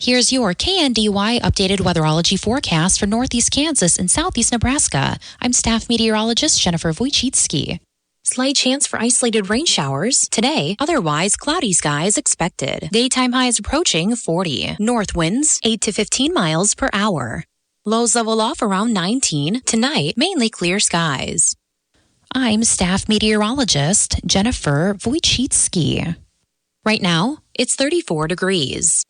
Here's your KNDY updated weatherology forecast for northeast Kansas and southeast Nebraska. I'm staff meteorologist Jennifer Wojcicki. Slight chance for isolated rain showers today, otherwise cloudy skies expected. Daytime highs approaching 40. North winds 8 to 15 miles per hour. Lows level off around 19. Tonight, mainly clear skies. I'm staff meteorologist Jennifer Wojcicki. Right now, it's 34 degrees.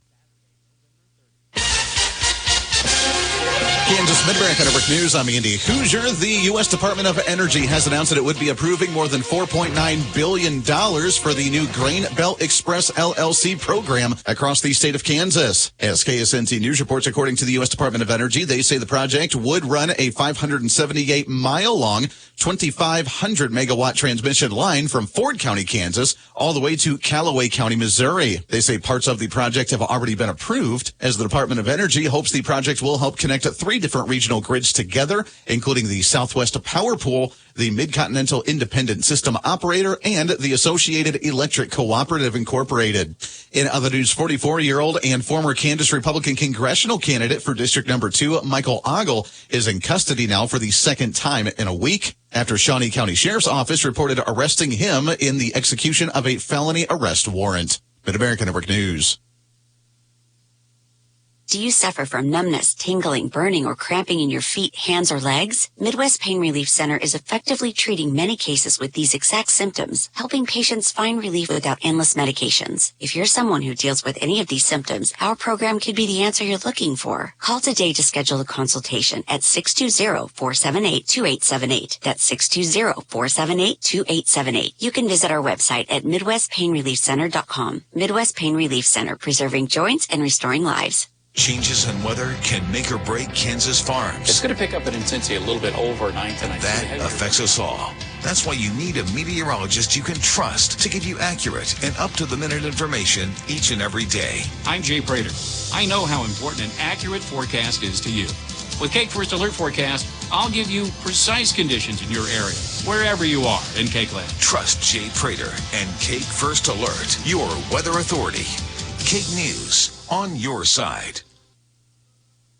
Kansas Mid-America Network News, I'm Andy Hoosier. The U.S. Department of Energy has announced that it would be approving more than $4.9 billion for the new Grain Belt Express LLC program across the state of Kansas. As KSNC News reports, according to the U.S. Department of Energy, they say the project would run a 578-mile-long, 2,500-megawatt transmission line from Ford County, Kansas, all the way to Callaway County, Missouri. They say parts of the project have already been approved, as the Department of Energy hopes the project will help connect 3 different regional grids together, including the Southwest Power Pool, the Mid-Continental Independent System Operator, and the Associated Electric Cooperative Incorporated. In other news, 44-year-old and former Kansas Republican congressional candidate for District Number 2, Michael Ogle, is in custody now for the second time in a week after Shawnee County Sheriff's Office reported arresting him in the execution of a felony arrest warrant. Mid-America Network News. Do you suffer from numbness, tingling, burning, or cramping in your feet, hands, or legs? Midwest Pain Relief Center is effectively treating many cases with these exact symptoms, helping patients find relief without endless medications. If you're someone who deals with any of these symptoms, our program could be the answer you're looking for. Call today to schedule a consultation at 620-478-2878. That's 620-478-2878. You can visit our website at MidwestPainReliefCenter.com. Midwest Pain Relief Center, preserving joints and restoring lives. Changes in weather can make or break Kansas farms. It's going to pick up in intensity a little bit overnight tonight. That affects us all. That's why you need a meteorologist you can trust to give you accurate and up-to-the-minute information each and every day. I'm Jay Prater. I know how important an accurate forecast is to you. With Cake First Alert Forecast, I'll give you precise conditions in your area, wherever you are in Cake Land. Trust Jay Prater and Cake First Alert, your weather authority. Cake News, on your side.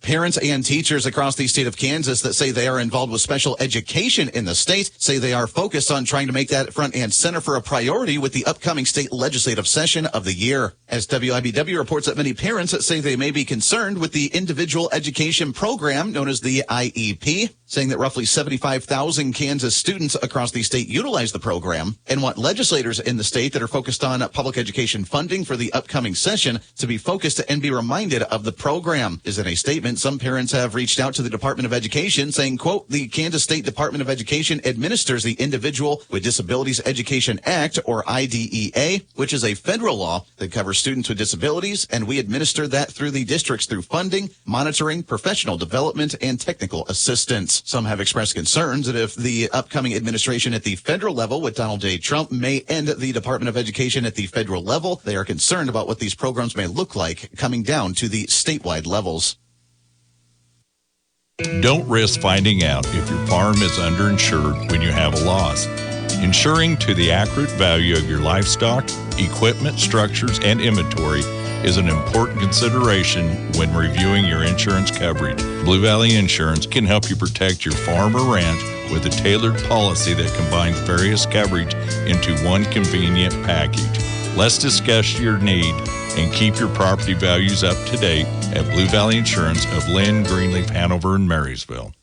Parents and teachers across the state of Kansas that say they are involved with special education in the state say they are focused on trying to make that front and center for a priority with the upcoming state legislative session of the year. As WIBW reports that many parents say they may be concerned with the individual education program known as the IEP, saying that roughly 75,000 Kansas students across the state utilize the program and want legislators in the state that are focused on public education funding for the upcoming session to be focused and be reminded of the program. Is in a statement, some parents have reached out to the Department of Education saying, quote, the Kansas State Department of Education administers the Individual with Disabilities Education Act, or IDEA, which is a federal law that covers students with disabilities, and we administer that through the districts through funding, monitoring, professional development, and technical assistance. Some have expressed concerns that if the upcoming administration at the federal level with Donald J. Trump may end the Department of Education at the federal level, they are concerned about what these programs may look like coming down to the statewide levels. Don't risk finding out if your farm is underinsured when you have a loss. Insuring to the accurate value of your livestock, equipment, structures, and inventory is an important consideration when reviewing your insurance coverage. Blue Valley Insurance can help you protect your farm or ranch with a tailored policy that combines various coverage into one convenient package. Let's discuss your need and keep your property values up to date at Blue Valley Insurance of Lynn, Greenleaf, Hanover, and Marysville.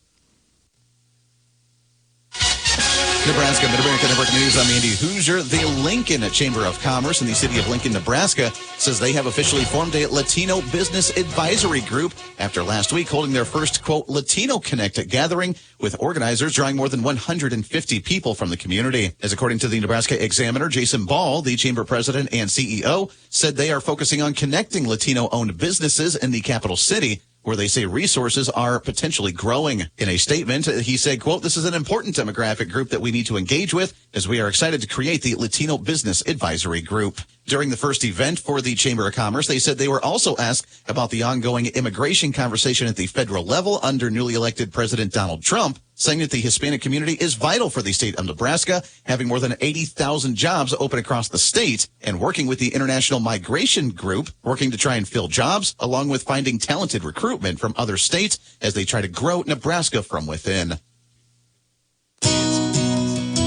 Nebraska Mid-America Network News, I'm Andy Hoosier. The Lincoln Chamber of Commerce in the city of Lincoln, Nebraska, says they have officially formed a Latino Business Advisory Group after last week holding their first, quote, Latino Connect gathering with organizers drawing more than 150 people from the community. As according to the Nebraska Examiner, Jason Ball, the chamber president and CEO, said they are focusing on connecting Latino-owned businesses in the capital city, where they say resources are potentially growing. In a statement, he said, quote, this is an important demographic group that we need to engage with as we are excited to create the Latino Business Advisory Group. During the first event for the Chamber of Commerce, they said they were also asked about the ongoing immigration conversation at the federal level under newly elected President Donald Trump, saying that the Hispanic community is vital for the state of Nebraska, having more than 80,000 jobs open across the state, and working with the International Migration Group, working to try and fill jobs, along with finding talented recruitment from other states as they try to grow Nebraska from within.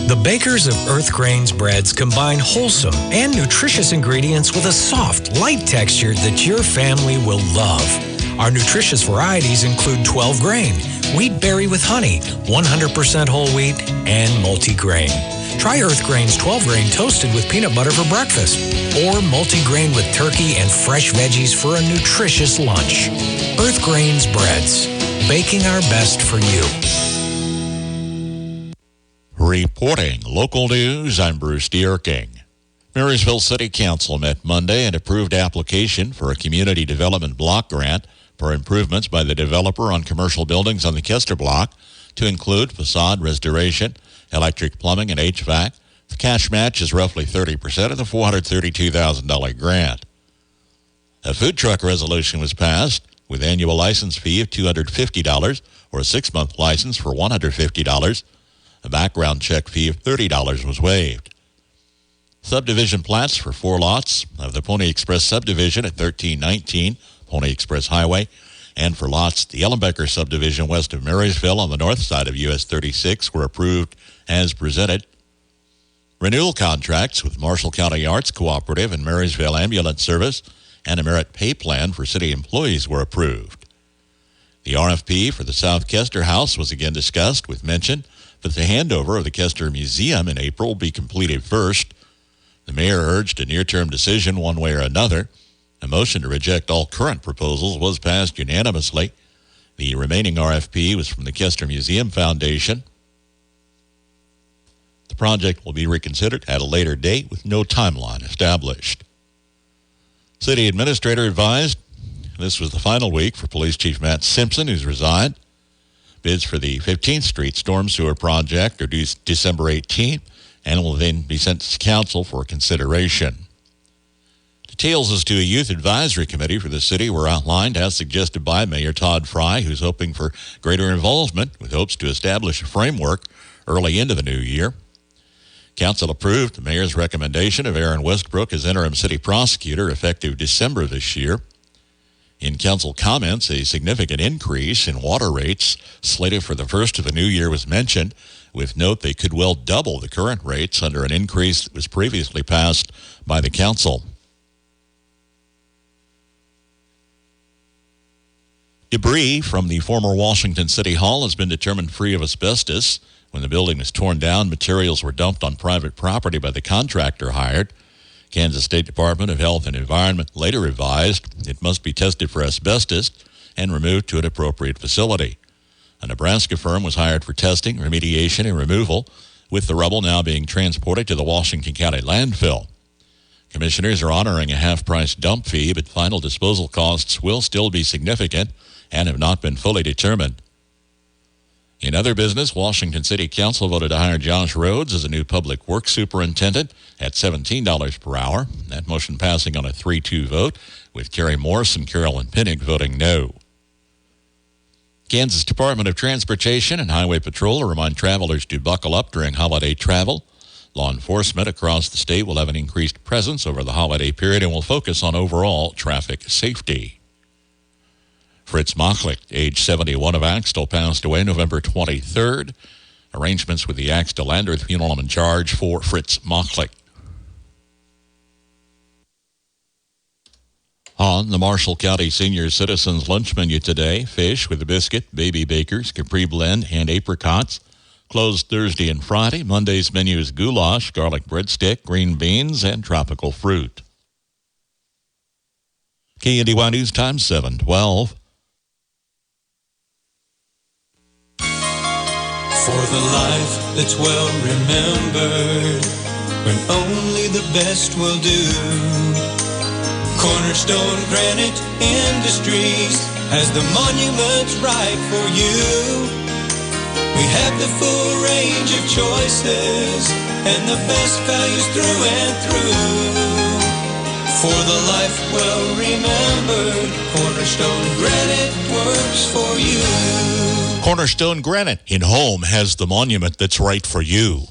The bakers of Earth Grains breads combine wholesome and nutritious ingredients with a soft, light texture that your family will love. Our nutritious varieties include 12 grain, wheat berry with honey, 100% whole wheat, and multi-grain. Try Earth Grain's 12 grain toasted with peanut butter for breakfast, or multi-grain with turkey and fresh veggies for a nutritious lunch. Earth Grain's breads, baking our best for you. Reporting local news, I'm Bruce Dierking. Marysville City Council met Monday and approved application for a community development block grant for improvements by the developer on commercial buildings on the Kester block to include facade restoration, electric, plumbing, and HVAC. The cash match is roughly 30% of the $432,000 grant. A food truck resolution was passed with annual license fee of $250 or a 6-month license for $150. A background check fee of $30 was waived. Subdivision plats for 4 lots of the Pony Express subdivision at 1319 Pony Express Highway, and for lots the Ellenbecker subdivision west of Marysville on the north side of US 36 were approved as presented. Renewal contracts with Marshall County Arts Cooperative and Marysville Ambulance Service and a merit pay plan for city employees were approved. The RFP for the South Kester House was again discussed with mention that the handover of the Kester Museum in April will be completed first. The mayor urged a near-term decision one way or another. A motion to reject all current proposals was passed unanimously. The remaining RFP was from the Kester Museum Foundation. The project will be reconsidered at a later date with no timeline established. City administrator advised this was the final week for Police Chief Matt Simpson, who's resigned. Bids for the 15th Street Storm Sewer Project are due December 18th and will then be sent to council for consideration. Details as to a youth advisory committee for the city were outlined as suggested by Mayor Todd Fry, who's hoping for greater involvement with hopes to establish a framework early into the new year. Council approved the mayor's recommendation of Aaron Westbrook as interim city prosecutor effective December this year. In council comments, a significant increase in water rates slated for the first of the new year was mentioned, with note they could well double the current rates under an increase that was previously passed by the council. Debris from the former Washington City Hall has been determined free of asbestos. When the building was torn down, materials were dumped on private property by the contractor hired. Kansas State Department of Health and Environment later advised it must be tested for asbestos and removed to an appropriate facility. A Nebraska firm was hired for testing, remediation, and removal, with the rubble now being transported to the Washington County landfill. Commissioners are honoring a half-price dump fee, but final disposal costs will still be significant and have not been fully determined. In other business, Washington City Council voted to hire Josh Rhodes as a new public works superintendent at $17 per hour. That motion passing on a 3-2 vote, with Terry Morse and Carolyn Pinnick voting no. Kansas Department of Transportation and Highway Patrol remind travelers to buckle up during holiday travel. Law enforcement across the state will have an increased presence over the holiday period and will focus on overall traffic safety. Fritz Machlick, age 71 of Axtell, passed away November 23rd. Arrangements with the Axtell Landreth funeral in charge for Fritz Machlick. On the Marshall County Senior Citizens Lunch menu today, fish with a biscuit, baby bakers, Capri Blend, and apricots. Closed Thursday and Friday. Monday's menu is goulash, garlic breadstick, green beans, and tropical fruit. KNDY News Time, 7:12. For the life that's well remembered, when only the best will do. Cornerstone Granite Industries has the monuments right for you. We have the full range of choices and the best values through and through. For the life well remembered, Cornerstone Granite works for you. Cornerstone Granite in Home has the monument that's right for you.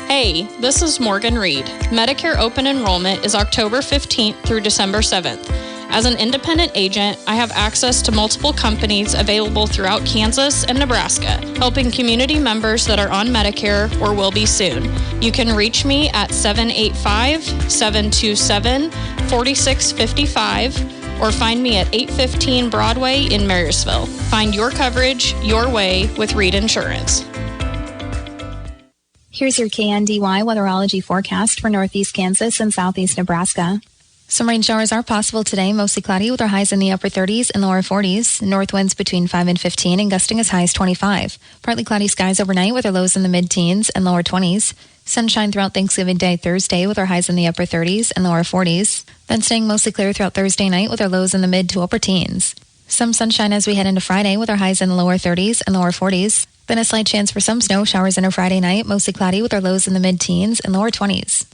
Hey, this is Morgan Reed. Medicare open enrollment is October 15th through December 7th. As an independent agent, I have access to multiple companies available throughout Kansas and Nebraska, helping community members that are on Medicare or will be soon. You can reach me at 785-727-4655 or find me at 815 Broadway in Marysville. Find your coverage your way with Reed Insurance. Here's your KNDY weatherology forecast for northeast Kansas and southeast Nebraska. Some rain showers are possible today, mostly cloudy with our highs in the upper 30s and lower 40s. North winds between 5 and 15 and gusting as high as 25. Partly cloudy skies overnight with our lows in the mid-teens and lower 20s. Sunshine throughout Thanksgiving Day Thursday with our highs in the upper 30s and lower 40s. Then staying mostly clear throughout Thursday night with our lows in the mid to upper teens. Some sunshine as we head into Friday with our highs in the lower 30s and lower 40s. Then a slight chance for some snow showers into Friday night, mostly cloudy with our lows in the mid-teens and lower 20s.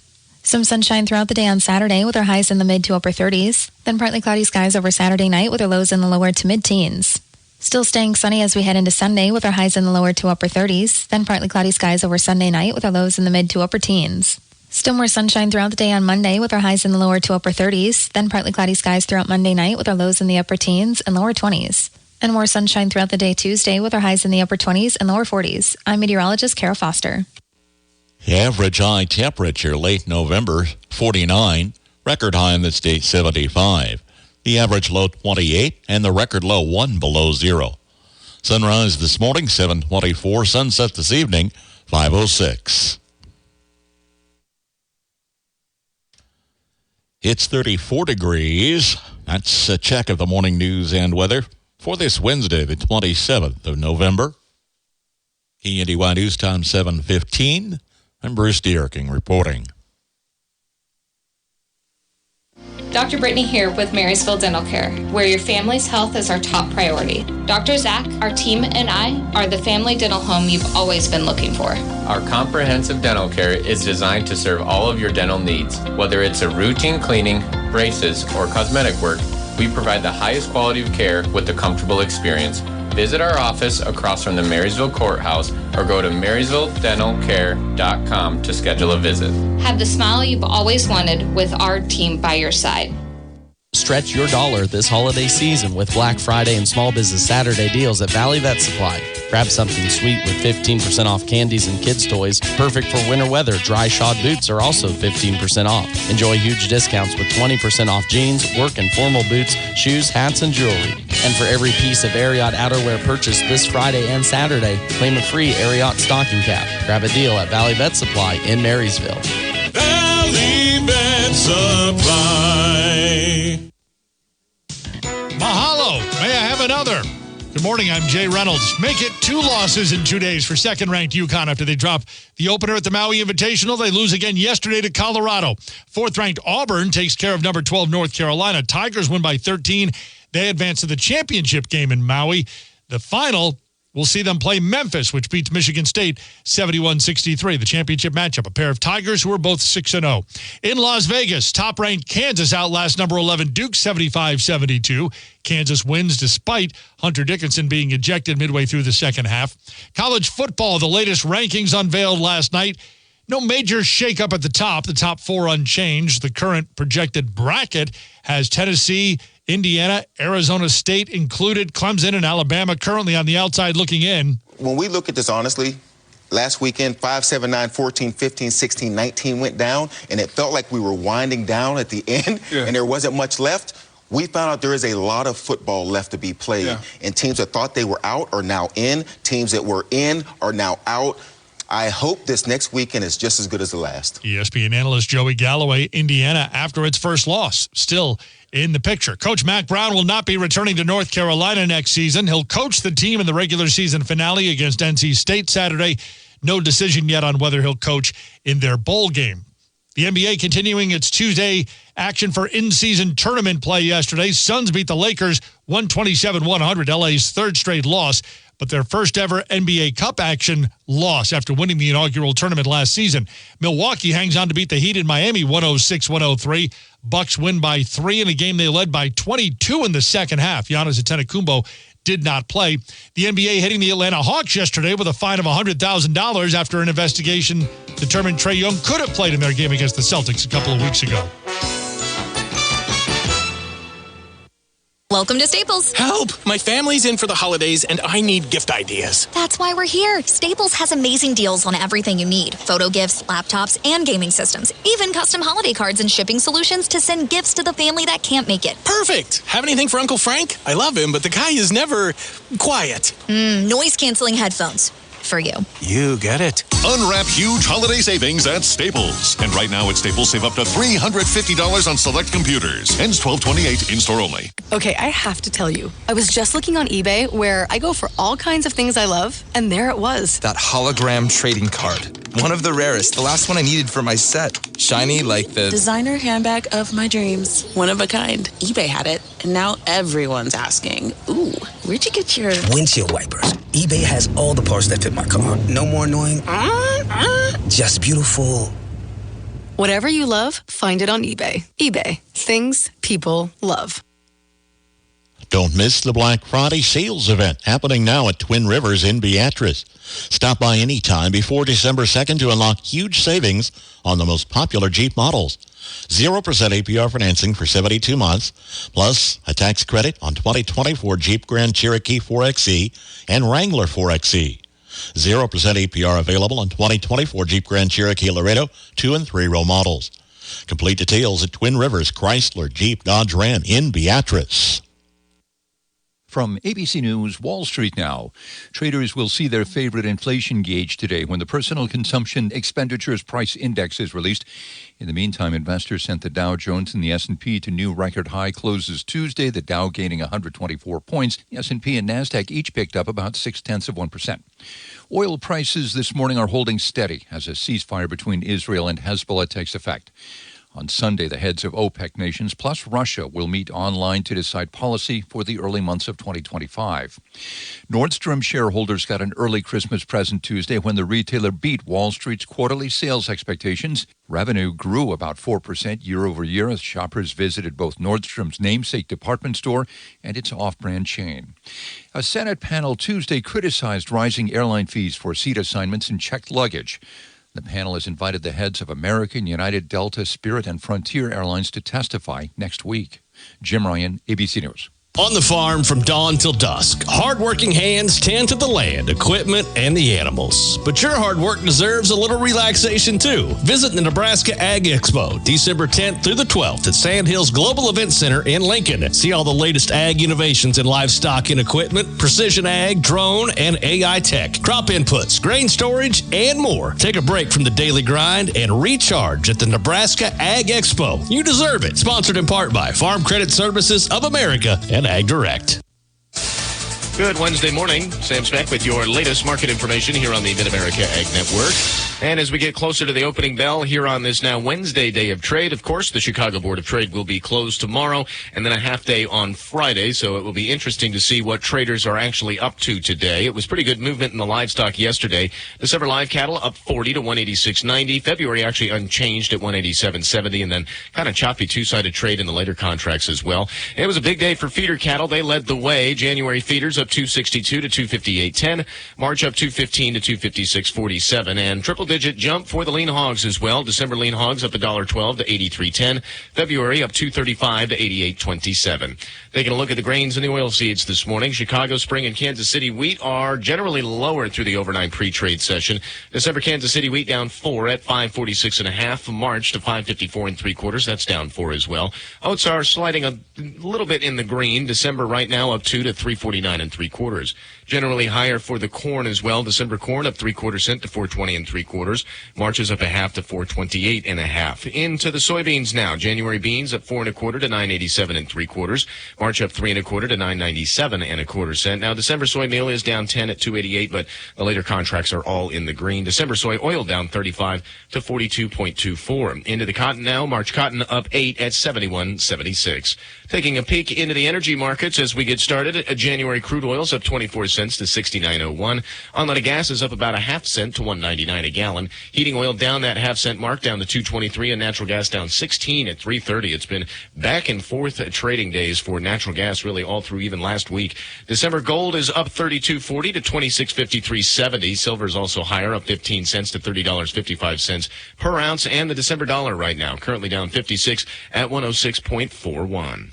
Some sunshine throughout the day on Saturday with our highs in the mid to upper 30s. Then partly cloudy skies over Saturday night with our lows in the lower to mid-teens. Still staying sunny as we head into Sunday with our highs in the lower to upper 30s. Then partly cloudy skies over Sunday night with our lows in the mid to upper teens. Still more sunshine throughout the day on Monday with our highs in the lower to upper 30s. Then partly cloudy skies throughout Monday night with our lows in the upper teens and lower 20s. And more sunshine throughout the day Tuesday with our highs in the upper 20s and lower 40s. I'm meteorologist Kara Foster. The average high temperature late November, 49. Record high in the state, 75. The average low, 28. And the record low, 1 below zero. Sunrise this morning, 7:24. Sunset this evening, 5:06. It's 34 degrees. That's a check of the morning news and weather for this Wednesday, the 27th of November. KNDY News Time, 7:15. I'm Bruce Dierking reporting. Dr. Brittany here with Marysville Dental Care, where your family's health is our top priority. Dr. Zach, our team, and I are the family dental home you've always been looking for. Our comprehensive dental care is designed to serve all of your dental needs. Whether it's a routine cleaning, braces, or cosmetic work, we provide the highest quality of care with a comfortable experience. Visit our office across from the Marysville Courthouse or go to marysvilledentalcare.com to schedule a visit. Have the smile you've always wanted with our team by your side. Stretch your dollar this holiday season with Black Friday and Small Business Saturday deals at Valley Vet Supply. Grab something sweet with 15% off candies and kids' toys. Perfect for winter weather. Dry shod boots are also 15% off. Enjoy huge discounts with 20% off jeans, work and formal boots, shoes, hats, and jewelry. And for every piece of Ariat outerwear purchased this Friday and Saturday, claim a free Ariat stocking cap. Grab a deal at Valley Vet Supply in Marysville. Valley Vet Supply. Mahalo. May I have another? Good morning, I'm Jay Reynolds. Make it 2 losses in 2 days for second-ranked UConn after they drop the opener at the Maui Invitational. They lose again yesterday to Colorado. 4th-ranked Auburn takes care of number 12 North Carolina. Tigers win by 13. They advance to the championship game in Maui. The final will see them play Memphis, which beats Michigan State 71-63. The championship matchup, a pair of Tigers who are both 6-0. In Las Vegas, top-ranked Kansas outlasts number 11 Duke 75-72. Kansas wins despite Hunter Dickinson being ejected midway through the second half. College football, the latest rankings unveiled last night. No major shakeup at the top. The top 4 unchanged. The current projected bracket has Tennessee, Indiana, Arizona State included, Clemson and Alabama currently on the outside looking in. When we look at this honestly, last weekend, 5, 7, 9, 14, 15, 16, 19 went down, and it felt like we were winding down at the end, and there wasn't much left. We found out there is a lot of football left to be played, and teams that thought they were out are now in. Teams that were in are now out. I hope this next weekend is just as good as the last. ESPN analyst Joey Galloway, Indiana, after its first loss, still in the picture. Coach Mack Brown will not be returning to North Carolina next season. He'll coach the team in the regular season finale against NC State Saturday. No decision yet on whether he'll coach in their bowl game. The NBA continuing its Tuesday action for in-season tournament play yesterday. Suns beat the Lakers 127-100, LA's third straight loss, but their first ever NBA Cup action loss after winning the inaugural tournament last season. Milwaukee hangs on to beat the Heat in Miami 106-103. Bucks win by 3 in a game they led by 22 in the second half. Giannis Antetokounmpo did not play. The NBA hitting the Atlanta Hawks yesterday with a fine of $100,000 after an investigation determined Trae Young could have played in their game against the Celtics a couple of weeks ago. Welcome to Staples. Help! My family's in for the holidays and I need gift ideas. That's why we're here. Staples has amazing deals on everything you need. Photo gifts, laptops, and gaming systems. Even custom holiday cards and shipping solutions to send gifts to the family that can't make it. Perfect! Have anything for Uncle Frank? I love him, but the guy is never quiet. Noise-canceling headphones. For you. You get it. Unwrap huge holiday savings at Staples. And right now at Staples, save up to $350 on select computers. Ends 12/28, in-store only. Okay, I have to tell you. I was just looking on eBay where I go for all kinds of things I love, and there it was. That hologram trading card. One of the rarest. The last one I needed for my set. Shiny like the... designer handbag of my dreams. One of a kind. eBay had it, and now everyone's asking, ooh, where'd you get your... windshield wipers. eBay has all the parts that fit my car. No more annoying. Just beautiful. Whatever you love, find it on eBay. eBay. Things people love. Don't miss the Black Friday sales event happening now at Twin Rivers in Beatrice. Stop by anytime before December 2nd to unlock huge savings on the most popular Jeep models. 0% APR financing for 72 months, plus a tax credit on 2024 Jeep Grand Cherokee 4xe and Wrangler 4xe. 0% APR available on 2024 Jeep Grand Cherokee Laredo 2 and 3 row models. Complete details at Twin Rivers Chrysler Jeep Dodge Ram in Beatrice. From ABC News, Wall Street now. Traders will see their favorite inflation gauge today when the Personal Consumption Expenditures Price Index is released. In the meantime, investors sent the Dow Jones and the S&P to new record high closes Tuesday, the Dow gaining 124 points. The S&P and NASDAQ each picked up about 0.6%. Oil prices this morning are holding steady as a ceasefire between Israel and Hezbollah takes effect. On Sunday, the heads of OPEC nations plus Russia will meet online to decide policy for the early months of 2025. Nordstrom shareholders got an early Christmas present Tuesday when the retailer beat Wall Street's quarterly sales expectations. Revenue grew about 4% year over year as shoppers visited both Nordstrom's namesake department store and its off-brand chain. A Senate panel Tuesday criticized rising airline fees for seat assignments and checked luggage. The panel has invited the heads of American, United, Delta, Spirit, and Frontier Airlines to testify next week. Jim Ryan, ABC News. On the farm from dawn till dusk, hardworking hands tend to the land, equipment, and the animals. But your hard work deserves a little relaxation, too. Visit the Nebraska Ag Expo, December 10th through the 12th at Sandhills Global Event Center in Lincoln. See all the latest ag innovations in livestock and equipment, precision ag, drone, and AI tech, crop inputs, grain storage, and more. Take a break from the daily grind and recharge at the Nebraska Ag Expo. You deserve it. Sponsored in part by Farm Credit Services of America and Ag Direct. Good Wednesday morning. Sam Speck with your latest market information here on the Mid-America Ag Network. And as we get closer to the opening bell here on this now Wednesday day of trade, of course, the Chicago Board of Trade will be closed tomorrow and then a half day on Friday. So it will be interesting to see what traders are actually up to today. It was pretty good movement in the livestock yesterday. December live cattle up 40 to 186.90. February actually unchanged at 187.70, and then kind of choppy two-sided trade in the later contracts as well. It was a big day for feeder cattle. They led the way. January feeders up 262 to 258.10. March up 215 to 256.47. And triple-digit jump for the lean hogs as well. December lean hogs up $1.12 to 83.10. February up 235 to 88.27. Taking a look at the grains and the oilseeds this morning. Chicago spring and Kansas City wheat are generally lower through the overnight pre-trade session. December Kansas City wheat down 4 at 546.5. March to 554 3/4. That's down 4 as well. Oats are sliding a little bit in the green. December right now up 2 to 349 3/4. Generally higher for the corn as well. December corn up 3/4 cent to 4.20 3/4. March is up 1/2 to 4.28 1/2. Into the soybeans now. January beans up 4 1/4 to 9.87 3/4. March up 3 1/4 to 9.97 1/4 cent. Now December soy meal is down 10 at 2.88, but the later contracts are all in the green. December soy oil down 35 to 42.24. Into the cotton now. March cotton up 8 at 71.76. Taking a peek into the energy markets as we get started. January crude oil's up 24 cents to 69.01. Unleaded gas is up about 1/2 cent to 1.99 a gallon. Heating oil down that 1/2 cent mark down to 2.23, and natural gas down 16 at 3.30. It's been back and forth trading days for natural gas really all through even last week. December gold is up 32.40 to 26.5370. Silver is also higher, up 15 cents to $30.55 per ounce. And the December dollar right now currently down 56 at 106.41.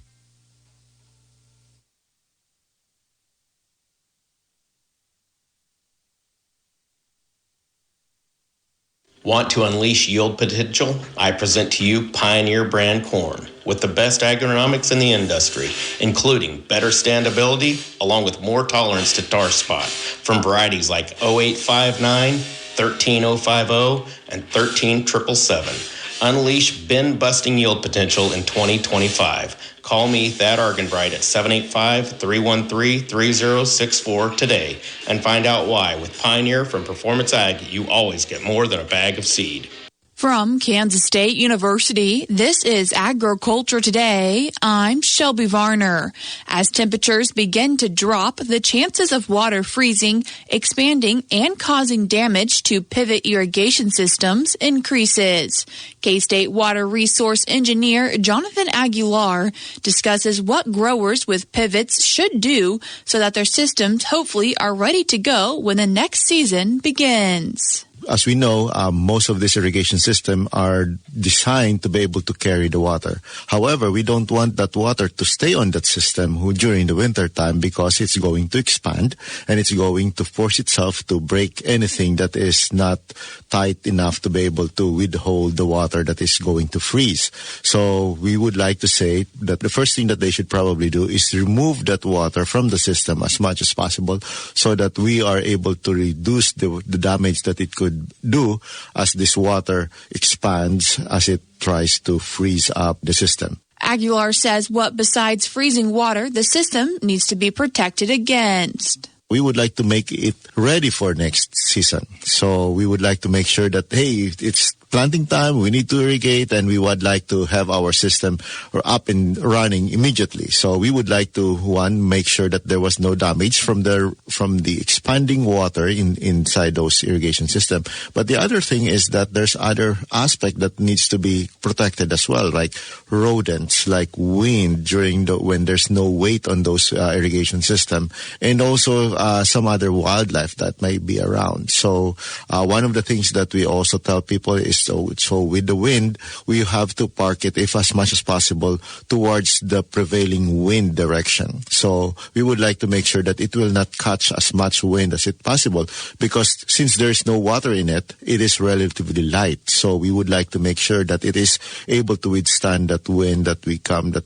Want to unleash yield potential? I present to you Pioneer brand corn with the best agronomics in the industry, including better standability along with more tolerance to tar spot from varieties like 0859, 13050, and 13777. Unleash bin-busting yield potential in 2025. Call me, Thad Argenbright, at 785-313-3064 today and find out why with Pioneer from Performance Ag, you always get more than a bag of seed. From Kansas State University, this is Agriculture Today. I'm Shelby Varner. As temperatures begin to drop, the chances of water freezing, expanding, and causing damage to pivot irrigation systems increases. K-State Water Resource Engineer Jonathan Aguilar discusses what growers with pivots should do so that their systems hopefully are ready to go when the next season begins. As we know, most of these irrigation systems are designed to be able to carry the water. However, we don't want that water to stay on that system during the winter time because it's going to expand and it's going to force itself to break anything that is not tight enough to be able to withhold the water that is going to freeze. So we would like to say that the first thing that they should probably do is remove that water from the system as much as possible so that we are able to reduce the damage that it could do as this water expands as it tries to freeze up the system. Aguilar says what besides freezing water, the system needs to be protected against. We would like to make it ready for next season. So we would like to make sure that, hey, it's planting time, we need to irrigate, and we would like to have our system up and running immediately. So we would like to, one, make sure that there was no damage from the expanding water inside those irrigation system. But the other thing is that there's other aspect that needs to be protected as well, like rodents, like wind when there's no weight on those irrigation system, and also some other wildlife that might be around. So one of the things that we also tell people is so with the wind, we have to park it as much as possible towards the prevailing wind direction. So we would like to make sure that it will not catch as much wind as it possible because since there's no water in it, it is relatively light. So we would like to make sure that it is able to withstand that wind that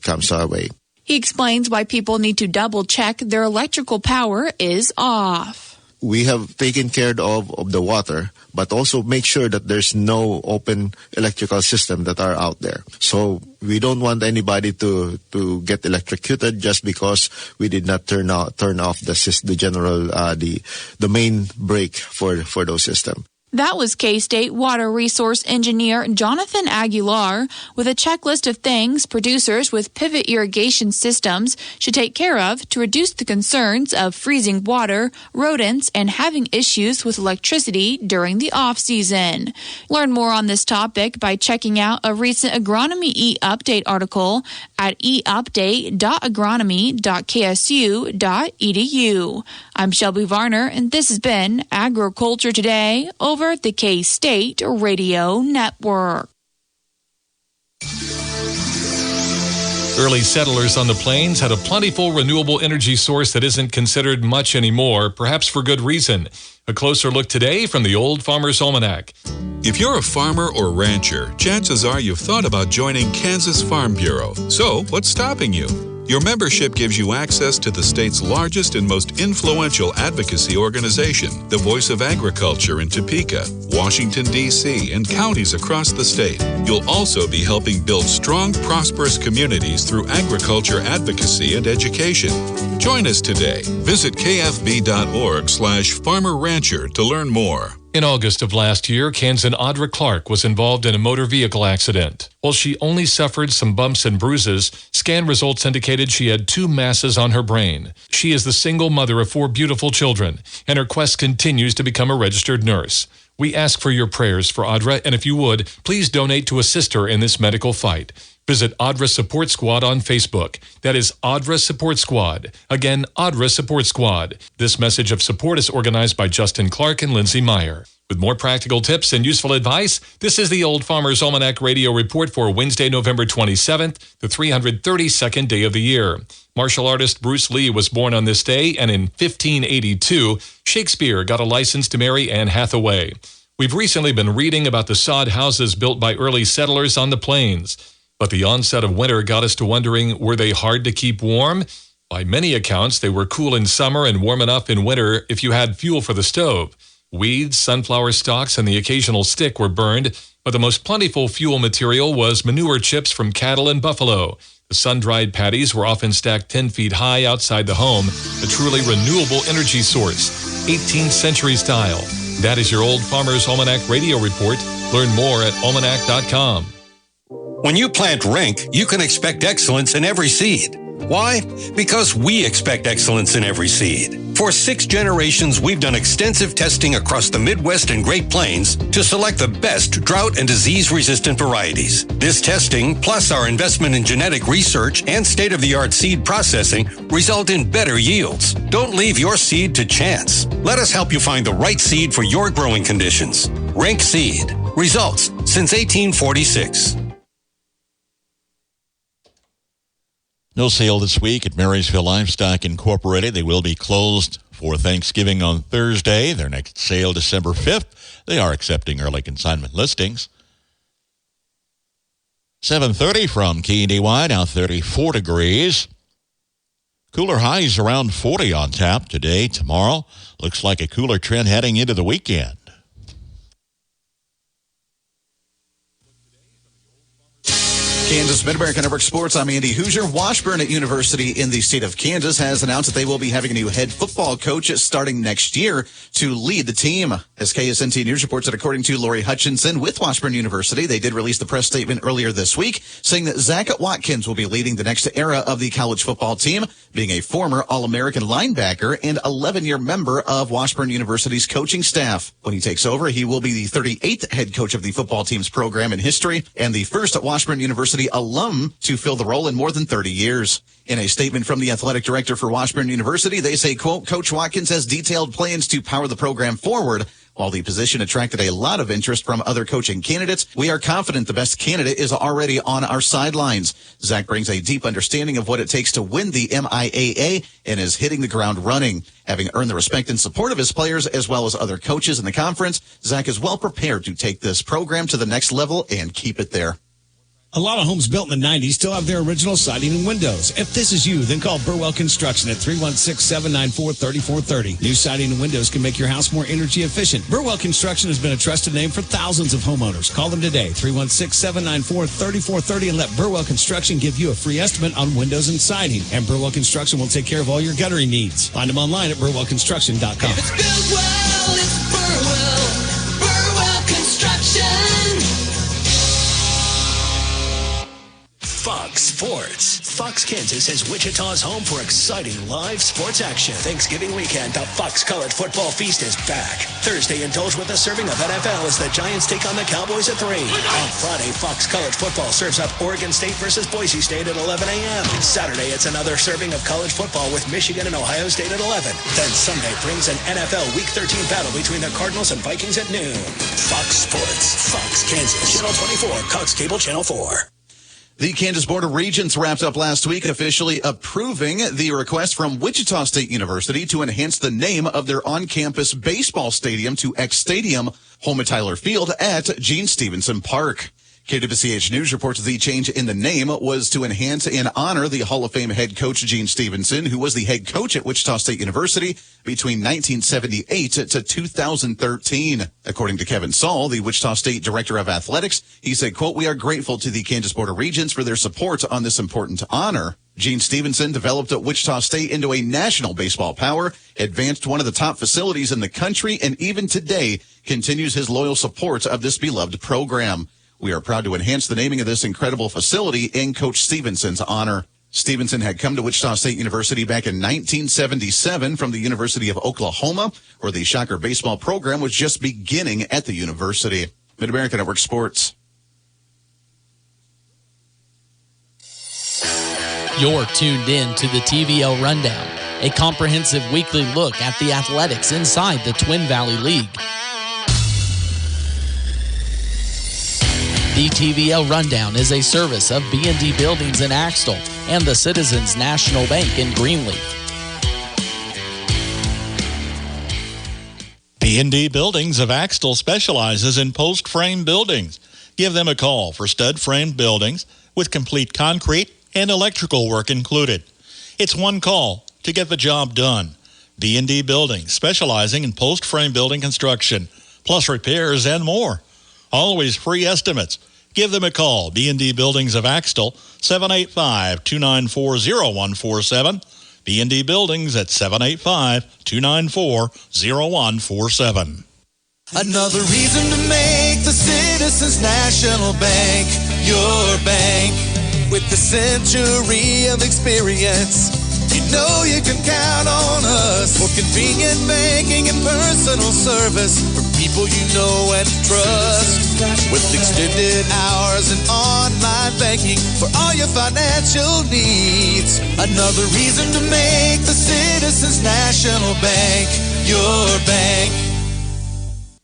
comes our way. He explains why people need to double check their electrical power is off. We have taken care of the water, but also make sure that there's no open electrical system that are out there. So we don't want anybody to get electrocuted just because we did not turn off the main break for those systems. That was K-State Water Resource Engineer Jonathan Aguilar with a checklist of things producers with pivot irrigation systems should take care of to reduce the concerns of freezing water, rodents, and having issues with electricity during the off-season. Learn more on this topic by checking out a recent Agronomy e-update article at eupdate.agronomy.ksu.edu. I'm Shelby Varner, and this has been Agriculture Today over at the K-State Radio Network. Early settlers on the plains had a plentiful renewable energy source that isn't considered much anymore, perhaps for good reason. A closer look today from the Old Farmer's Almanac. If you're a farmer or rancher, chances are you've thought about joining Kansas Farm Bureau. So, what's stopping you? Your membership gives you access to the state's largest and most influential advocacy organization, the Voice of Agriculture in Topeka, Washington, D.C., and counties across the state. You'll also be helping build strong, prosperous communities through agriculture advocacy and education. Join us today. Visit kfb.org/Farmer Rancher to learn more. In August of last year, Kansan Audra Clark was involved in a motor vehicle accident. While she only suffered some bumps and bruises, scan results indicated she had 2 masses on her brain. She is the single mother of 4 beautiful children, and her quest continues to become a registered nurse. We ask for your prayers for Audra, and if you would, please donate to assist her in this medical fight. Visit Audra Support Squad on Facebook. That is Audra Support Squad. Again, Audra Support Squad. This message of support is organized by Justin Clark and Lindsay Meyer. With more practical tips and useful advice, this is the Old Farmer's Almanac Radio Report for Wednesday, November 27th, the 332nd day of the year. Martial artist Bruce Lee was born on this day, and in 1582, Shakespeare got a license to marry Anne Hathaway. We've recently been reading about the sod houses built by early settlers on the plains. But the onset of winter got us to wondering, were they hard to keep warm? By many accounts, they were cool in summer and warm enough in winter if you had fuel for the stove. Weeds, sunflower stalks, and the occasional stick were burned, but the most plentiful fuel material was manure chips from cattle and buffalo. The sun-dried patties were often stacked 10 feet high outside the home, a truly renewable energy source, 18th century style. That is your Old Farmer's Almanac Radio Report. Learn more at almanac.com. When you plant Rink, you can expect excellence in every seed. Why? Because we expect excellence in every seed. For 6 generations, we've done extensive testing across the Midwest and Great Plains to select the best drought and disease-resistant varieties. This testing, plus our investment in genetic research and state-of-the-art seed processing, result in better yields. Don't leave your seed to chance. Let us help you find the right seed for your growing conditions. Rink Seed. Results since 1846. No sale this week at Marysville Livestock Incorporated. They will be closed for Thanksgiving on Thursday. Their next sale, December 5th. They are accepting early consignment listings. 7:30 from KNDY, now 34 degrees. Cooler highs around 40 on tap today, tomorrow. Looks like a cooler trend heading into the weekend. Kansas Mid-America Network Sports. I'm Andy Hoosier. Washburn University in the state of Kansas has announced that they will be having a new head football coach starting next year to lead the team. As KSNT News reports that according to Lori Hutchinson with Washburn University, they did release the press statement earlier this week saying that Zach Watkins will be leading the next era of the college football team, being a former All-American linebacker and 11-year member of Washburn University's coaching staff. When he takes over, he will be the 38th head coach of the football team's program in history and the first at Washburn University alum to fill the role in more than 30 years. In a statement from the athletic director for Washburn University, they say, quote, Coach Watkins has detailed plans to power the program forward. While the position attracted a lot of interest from other coaching candidates, we are confident the best candidate is already on our sidelines. Zach brings a deep understanding of what it takes to win the MIAA and is hitting the ground running. Having earned the respect and support of his players as well as other coaches in the conference, Zach is well prepared to take this program to the next level and keep it there. A lot of homes built in the 90s still have their original siding and windows. If this is you, then call Burwell Construction at 316-794-3430. New siding and windows can make your house more energy efficient. Burwell Construction has been a trusted name for thousands of homeowners. Call them today, 316-794-3430, and let Burwell Construction give you a free estimate on windows and siding. And Burwell Construction will take care of all your guttering needs. Find them online at burwellconstruction.com. If it's Burwell, it's Burwell. Burwell Construction. Fox Sports. Fox Kansas is Wichita's home for exciting live sports action. Thanksgiving weekend, the Fox College Football Feast is back. Thursday, indulge with a serving of NFL as the Giants take on the Cowboys at 3. On Friday, Fox College Football serves up Oregon State versus Boise State at 11 a.m. Saturday, it's another serving of college football with Michigan and Ohio State at 11. Then Sunday brings an NFL Week 13 battle between the Cardinals and Vikings at noon. Fox Sports. Fox Kansas. Channel 24. Cox Cable Channel 4. The Kansas Board of Regents wrapped up last week officially approving the request from Wichita State University to enhance the name of their on-campus baseball stadium to X Stadium, home at Tyler Field at Gene Stevenson Park. KWCH News reports the change in the name was to enhance and honor the Hall of Fame head coach Gene Stevenson, who was the head coach at Wichita State University between 1978 to 2013. According to Kevin Saul, the Wichita State Director of Athletics, he said, quote, "We are grateful to the Kansas Board of Regents for their support on this important honor." Gene Stevenson developed Wichita State into a national baseball power, advanced one of the top facilities in the country, and even today continues his loyal support of this beloved program. We are proud to enhance the naming of this incredible facility in Coach Stevenson's honor. Stevenson had come to Wichita State University back in 1977 from the University of Oklahoma, where the Shocker baseball program was just beginning at the university. Mid-America Network Sports. You're tuned in to the TVL Rundown, a comprehensive weekly look at the athletics inside the Twin Valley League. The TVL Rundown is a service of B&D Buildings in Axtell and the Citizens National Bank in Greenleaf. B&D Buildings of Axtell specializes in post-frame buildings. Give them a call for stud-frame buildings with complete concrete and electrical work included. It's one call to get the job done. B&D Buildings, specializing in post-frame building construction, plus repairs and more. Always free estimates. Give them a call. B&D Buildings of Axtell, 785-294-0147. B&D Buildings at 785-294-0147. Another reason to make the Citizens National Bank your bank. With the century of experience, you know you can count on us for convenient banking and personal service from people you know and trust. With extended hours and online banking for all your financial needs. Another reason to make the Citizens National Bank your bank.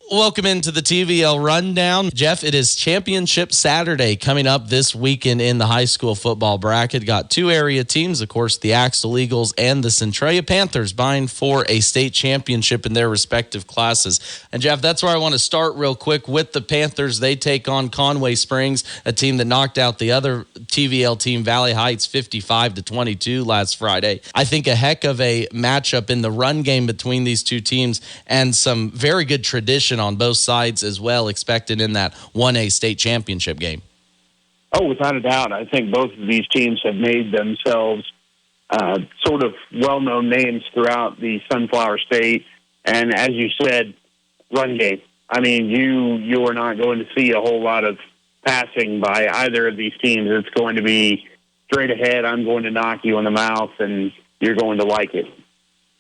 Welcome into the TVL Rundown. Jeff, it is Championship Saturday coming up this weekend in the high school football bracket. Got two area teams, of course, the Axtell Eagles and the Centralia Panthers vying for a state championship in their respective classes. And Jeff, that's where I want to start real quick with the Panthers. They take on Conway Springs, a team that knocked out the other TVL team, Valley Heights, 55-22 last Friday. I think a heck of a matchup in the run game between these two teams and some very good tradition on both sides as well, expected in that 1A state championship game. Oh, without a doubt. I think both of these teams have made themselves sort of well-known names throughout the Sunflower State. And as you said, run game. I mean, you are not going to see a whole lot of passing by either of these teams. It's going to be straight ahead. I'm going to knock you in the mouth, and you're going to like it.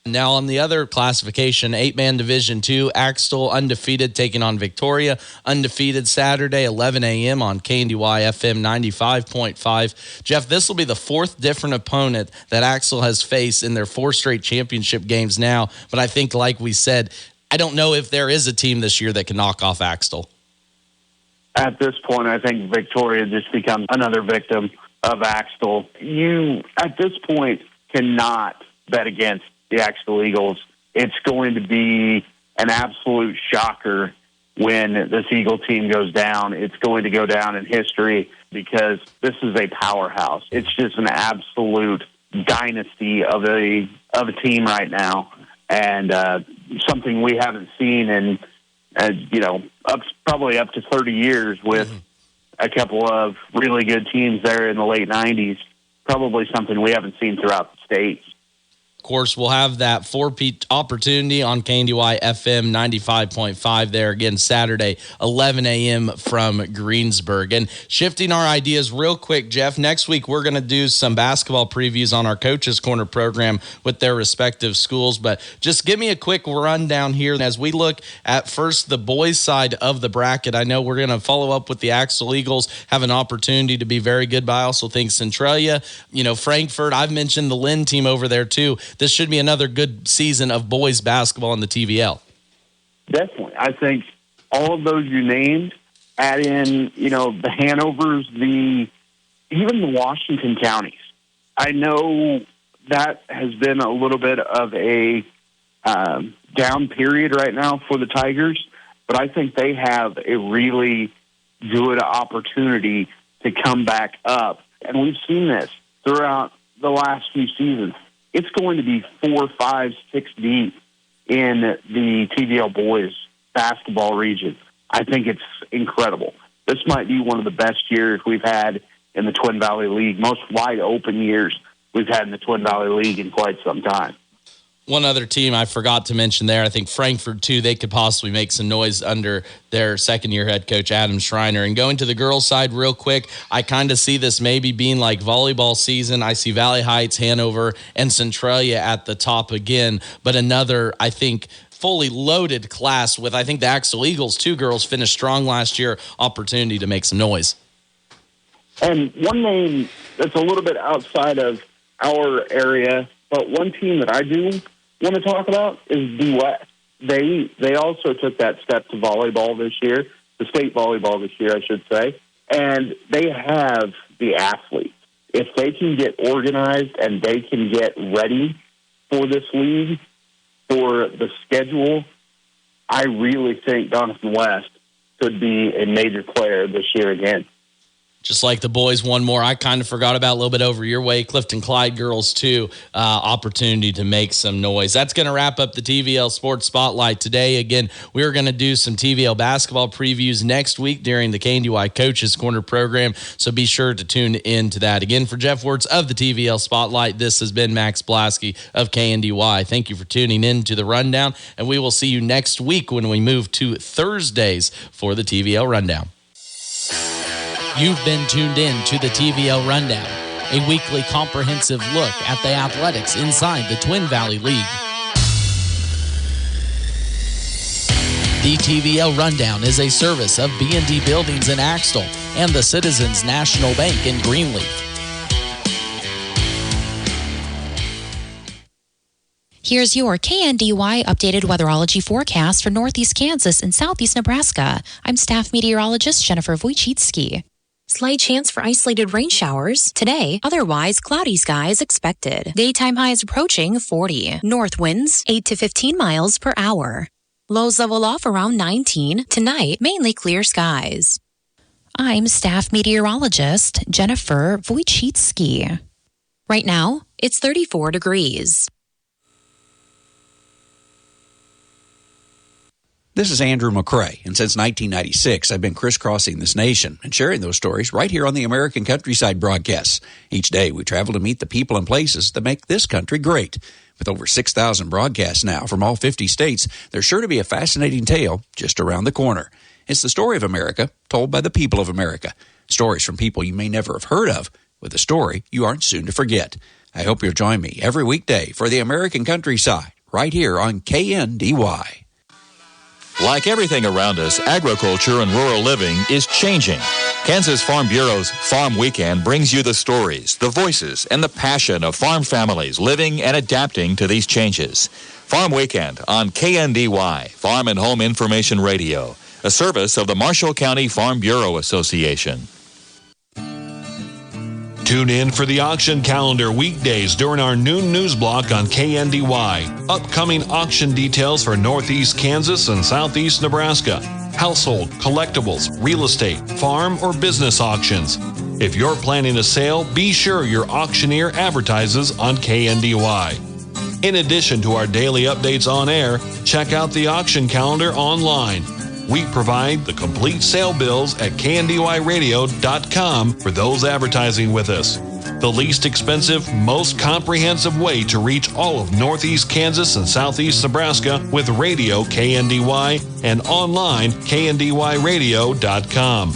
Now on the other classification, 8-man Division II, Axtell undefeated taking on Victoria. Undefeated Saturday, 11 a.m. on KNDY FM 95.5. Jeff, this will be the fourth different opponent that Axtell has faced in their four straight championship games now. But I think, like we said, I don't know if there is a team this year that can knock off Axtell. At this point, I think Victoria just becomes another victim of Axtell. You, at this point, cannot bet against the Axtell Eagles. It's going to be an absolute shocker when this Eagle team goes down. It's going to go down in history because this is a powerhouse. It's just an absolute dynasty of a team right now, and something we haven't seen in probably up to 30 years with a couple of really good teams there in the late 90s. Probably something we haven't seen throughout the state. Of course, we'll have that 4P opportunity on KNDY FM 95.5 there again Saturday, 11 a.m. from Greensburg. And shifting our ideas real quick, Jeff, next week we're going to do some basketball previews on our Coaches Corner program with their respective schools. But just give me a quick rundown here as we look at first the boys' side of the bracket. I know we're going to follow up with the Axtell Eagles, have an opportunity to be very good, but I also think Centralia, Frankfurt, I've mentioned the Lynn team over there too. This should be another good season of boys basketball in the TVL. Definitely. I think all of those you named, add in, the Hanovers, even the Washington counties. I know that has been a little bit of a down period right now for the Tigers, but I think they have a really good opportunity to come back up. And we've seen this throughout the last few seasons. It's going to be 4, 5, 6 deep in the TVL boys basketball region. I think it's incredible. This might be one of the best years we've had in the Twin Valley League, most wide open years we've had in the Twin Valley League in quite some time. One other team I forgot to mention there, I think Frankfort, too, they could possibly make some noise under their second-year head coach, Adam Schreiner. And going to the girls' side real quick, I kind of see this maybe being like volleyball season. I see Valley Heights, Hanover, and Centralia at the top again. But another, I think, fully loaded class with, I think, the Axel Eagles, 2 girls finished strong last year, opportunity to make some noise. And one name that's a little bit outside of our area, but one team that I do want to talk about is D West. They also took that step to volleyball this year, the state volleyball this year, I should say, and they have the athletes. If they can get organized and they can get ready for this league, for the schedule, I really think Donovan West could be a major player this year again. Just like the boys, one more I kind of forgot about a little bit over your way. Clifton Clyde girls, too. Opportunity to make some noise. That's going to wrap up the TVL Sports Spotlight today. Again, we're going to do some TVL basketball previews next week during the KNDY Coaches Corner program, so be sure to tune in to that. Again, for Jeff Wirtz of the TVL Spotlight, this has been Max Blasky of KNDY. Thank you for tuning in to the Rundown, and we will see you next week when we move to Thursdays for the TVL Rundown. You've been tuned in to the TVL Rundown, a weekly comprehensive look at the athletics inside the Twin Valley League. The TVL Rundown is a service of B&D Buildings in Axtell and the Citizens National Bank in Greenleaf. Here's your KNDY updated weatherology forecast for northeast Kansas and southeast Nebraska. I'm staff meteorologist Jennifer Wojcicki. Slight chance for isolated rain showers today, otherwise cloudy skies expected. Daytime highs approaching 40. North winds 8 to 15 miles per hour. Lows level off around 19. Tonight, mainly clear skies. I'm staff meteorologist Jennifer Wojcicki. Right now, it's 34 degrees. This is Andrew McCrae, and since 1996, I've been crisscrossing this nation and sharing those stories right here on the American Countryside broadcasts. Each day, we travel to meet the people and places that make this country great. With over 6,000 broadcasts now from all 50 states, there's sure to be a fascinating tale just around the corner. It's the story of America, told by the people of America. Stories from people you may never have heard of, with a story you aren't soon to forget. I hope you'll join me every weekday for the American Countryside, right here on KNDY. Like everything around us, agriculture and rural living is changing. Kansas Farm Bureau's Farm Weekend brings you the stories, the voices, and the passion of farm families living and adapting to these changes. Farm Weekend on KNDY, Farm and Home Information Radio, a service of the Marshall County Farm Bureau Association. Tune in for the auction calendar weekdays during our noon news block on KNDY. Upcoming auction details for Northeast Kansas and Southeast Nebraska. Household, collectibles, real estate, farm, or business auctions. If you're planning a sale, be sure your auctioneer advertises on KNDY. In addition to our daily updates on air, check out the auction calendar online. We provide the complete sale bills at KNDYradio.com for those advertising with us. The least expensive, most comprehensive way to reach all of Northeast Kansas and Southeast Nebraska with radio KNDY and online KNDYradio.com.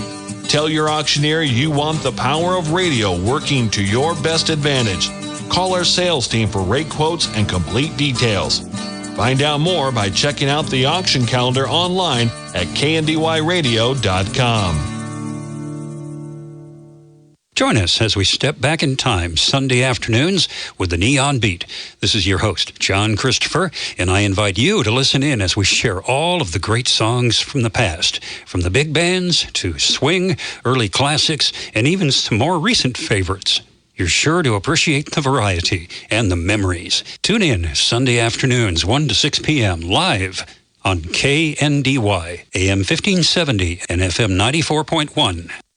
Tell your auctioneer you want the power of radio working to your best advantage. Call our sales team for rate quotes and complete details. Find out more by checking out the auction calendar online at KNDYradio.com. Join us as we step back in time Sunday afternoons with the Neon Beat. This is your host, John Christopher, and I invite you to listen in as we share all of the great songs from the past, from the big bands to swing, early classics, and even some more recent favorites. You're sure to appreciate the variety and the memories. Tune in Sunday afternoons, 1 to 6 p.m. live on KNDY, AM 1570 and FM 94.1.